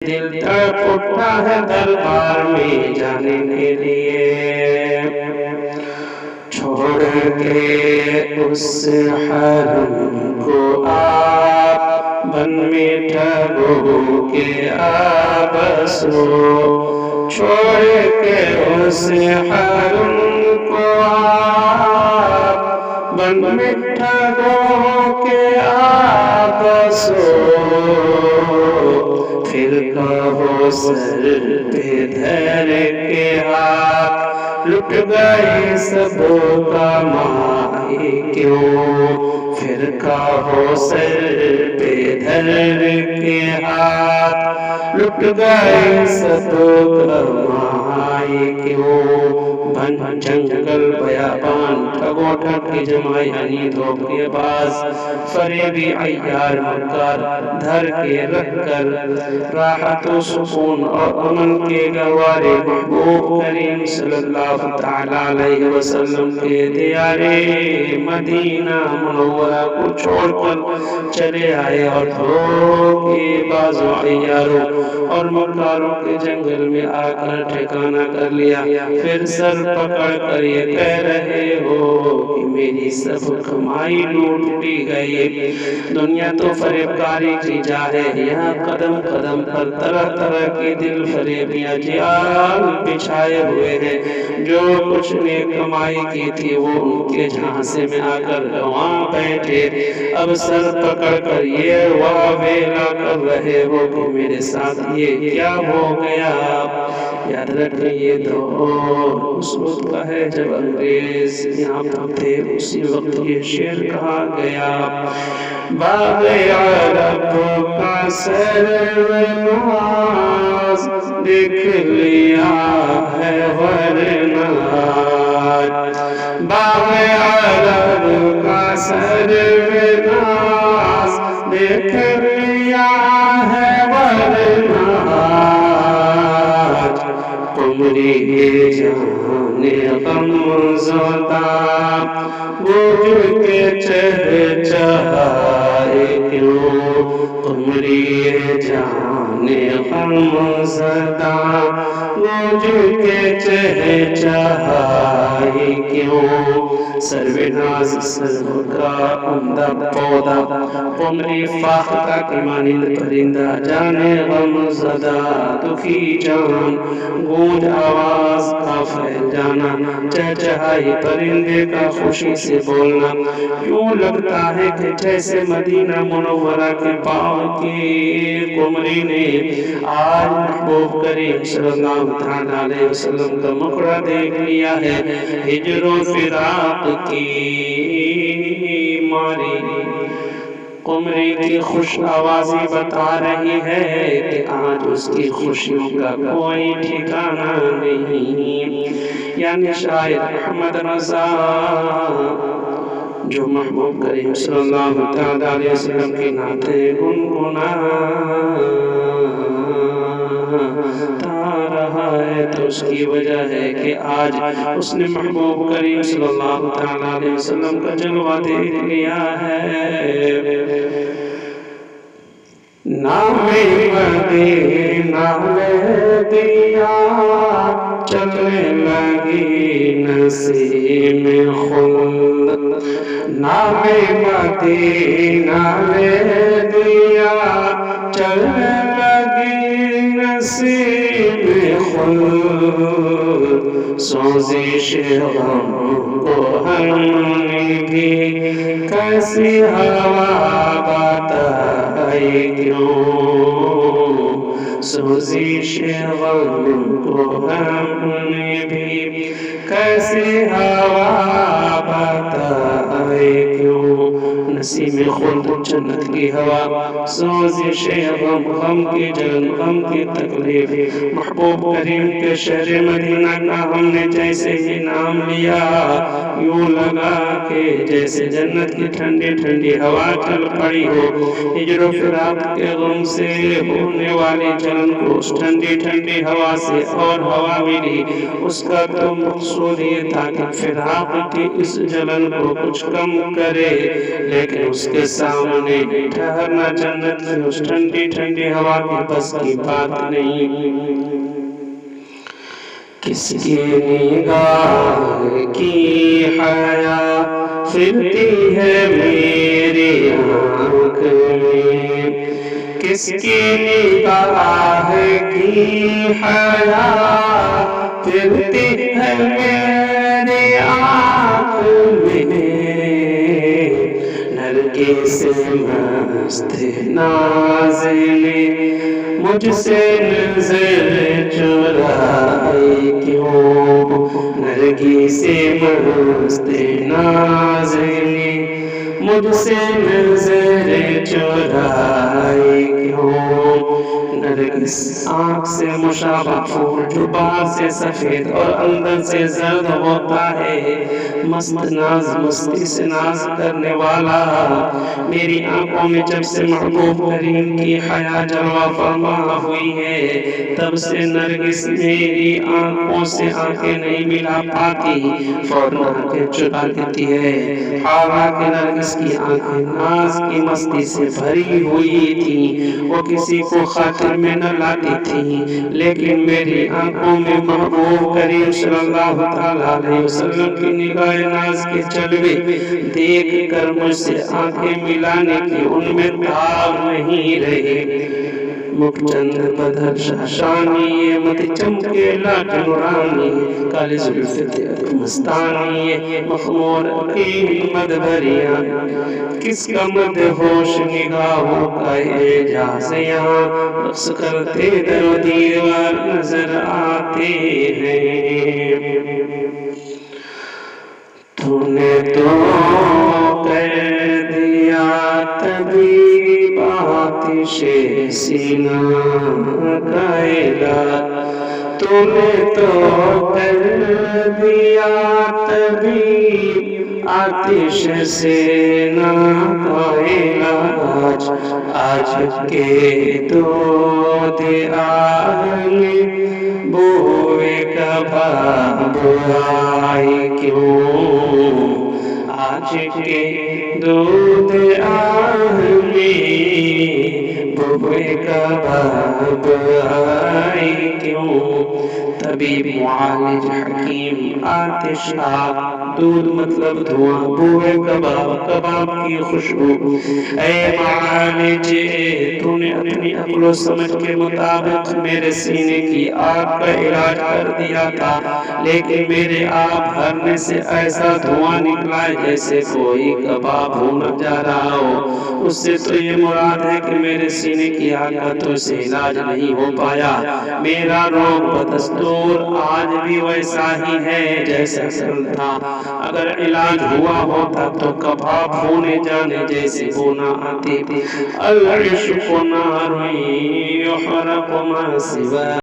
دل تڑپ اٹھا ہے دربار میں جانے کے لیے، چھوڑ کے اس حرم کو آپ بن میٹھا بو کے آپ بسو، چھوڑ کے اس حرم کو آپ بن میٹھا بو کے آپ بسو، پھر کہو سر پہ دھر کے ہاتھ لٹ گئی سب کمائی کیوں، پھر کہو سر پہ دھر کے ہاتھ لٹ گئی سب کمائی کیوں، بن جنگل بیابان ٹھگو ٹھگ کی جمع یعنی دھوکے باز فریبی عیار مکار دھر کے رکھ کر راحت و سکون اور امن کے گہوارے محبوب کریم صلی اللہ تعالیٰ علیہ وسلم کے دیار مدینہ منورہ کو چھوڑ کر چلے آئے، اور دھوکے بازوں عیاروں اور مکاروں کے جنگل میں آ کر ٹھکانہ کر لیا، پھر سر پکڑ کر یہ کہہ رہے ہو کہ میری سب کمائی لوٹ لی گئی، دنیا تو فریبکاری کی جا ہے، یہاں قدم قدم پر طرح طرح کی دل فریبیاں جال بچھائے ہوئے ہیں، جو کچھ نے کمائی کی تھی وہ ان کے جھانسے میں آ کر گنوا بیٹھے، اب سر پکڑ کر یہ واویلا کر رہے ہو کہ میرے ساتھ یہ کیا ہو گیا۔ یاد رکھیں یہ دور اس وقت کا ہے جب انگریز یہاں پر تھے، اسی وقت یہ شعر کہا گیا، باغ عرب کا سروناز دیکھ لیا ہے ورنہ، باغ عرب کا سروناز دیکھ لیا ہے ورنہ، قمری جان غم زدہ بجھ کے چہچہائے کیوں، قمری جان غم زدہ بجھ کے چہچہائے کیوں، سروناز سرو کا عمدہ پودا، قمری فاختہ کی مانند پرندہ، جانے غم زدہ دکھی جان، گونج آواز کا پھیل جانا، چہچہائی پرندے کا خوشی سے بولنا، یوں لگتا ہے کہ جیسے مدینہ منورہ کے باغ کی قمری نے آج محبوب کریم صلی اللہ علیہ وسلم کا مکڑا دیکھ لیا ہے، ہجر و فراق کی ماری قمری کی خوش آوازی بتا رہی ہے کہ آج اس کی خوشیوں کا کوئی ٹھکانہ نہیں، یعنی شاعر احمد رضا جو محبوب کریم صلی اللہ علیہ وسلم کی نعتیں گنگناتا رہا ہے، تو اس کی وجہ ہے کہ آج اس نے محبوب کریم صلی اللہ علیہ وسلم کا جلوہ دیکھ لیا ہے۔ نام مدینہ میں دیا چلنے لگی نسیم خلد، نام مدینہ میں دیا چلنے لگی نسیم خلد، سوزش غم کو ہم نے بھی کیسی ہوا بتائی کیوں، سوزش غم کو ہم نے بھی کیسی ہوا بتائی کیوں، نسیم خلد جنت کی ہوا، سوزش غم غم کی جلن غم کی تکلیف، محبوب کریم کے شہر مدینہ کا ہم نے جیسے ہی نام لیا، یوں لگا کہ جیسے جنت کی ٹھنڈی ٹھنڈی ہوا چل پڑی ہو، ہجر و فراق کے غم سے ہونے والی جلن کو اس ٹھنڈی ٹھنڈی ہوا سے اور ہوا ملی، اس کا تو مقصود یہ تھا کہ فراق کی اس جلن کو کچھ کم کرے، لیکن لیکن اس کے سامنے ٹھہرنا جنت کی اس ٹھنڈی ٹھنڈی ہوا کی بس کی بات نہیں۔ کس کی نگاہ کی حیا پھرتی ہے میری آنکھ میں، کس کی نگاہ کی حیا پھرتی ہے میری آنکھ میں، نرگس مست نازنیں مجھ سے نظر چرائے کیوں، نرگس مست نازنیں مجھ سے نظر چرائے کیوں۔ نرگس آنکھ سے مشابہ پھول جو باہر سے سفید اور اندر سے زرد ہوتا ہے، مست ناز مستی سے ناز کرنے والا، میری آنکھوں میں جب سے محبوب کریم کی حیا جلوہ فرما ہوئی ہے، تب سے نرگس میری آنکھوں سے آنکھیں نہیں ملا پاتی، فوراً آنکھیں چرا لیتی ہے۔ حالانکہ نرگس کی آنکھیں ناز کی مستی سے بھری ہوئی تھی، وہ کسی کو خاطر میں نہ لاتی تھی، لیکن میری آنکھوں میں محبوب کریم صلی اللہ علیہ وسلم کی نگاہ ناز کے جلوے دیکھ کر مجھ سے آنکھیں ملانے کی ان میں تاب نہیں رہی۔ مکھ چند بدر شاشانی مت چمکے لاٹ نورانی، کالی زلف تیرے مستانی مخمور عقیم مدبریاں، کس کا مدہوش نگاہوں کا اعجاز یہاں، رقص کرتے در و دیوار نظر آتے ہیں۔ تو نے تو کر دیا طبیب آتش سینہ کا علاج، تو نے تو کر دیا طبیب آتش سینہ کا علاج، آج کے دود آہ میں بوئے کباب آئی کیوں، آج کے دود آہ میں بوئے کباب آئی کیوں۔ طبیب معالج حکیم آتش آگ، دودھ مطلب دھواں، بوئے کباب کباب کی خوشبو، اے معالج تو نے اپنی عقل و سمجھ کے مطابق میرے سینے کی آگ کا علاج کر دیا تھا، لیکن میرے آگ بھرنے سے ایسا دھواں نکلا جیسے کوئی کباب ہونا جا رہا ہو، اس سے تو یہ مراد ہے کہ میرے سینے کی آگ کا تو اسے علاج نہیں ہو پایا، میرا روگ بدستور آج بھی ویسا ہی ہے جیسا کل تھا، اگر علاج ہوا ہوتا تو کباب ہونے جانے جیسی بو نہ آتی۔ العشق نار یحرق ما سوا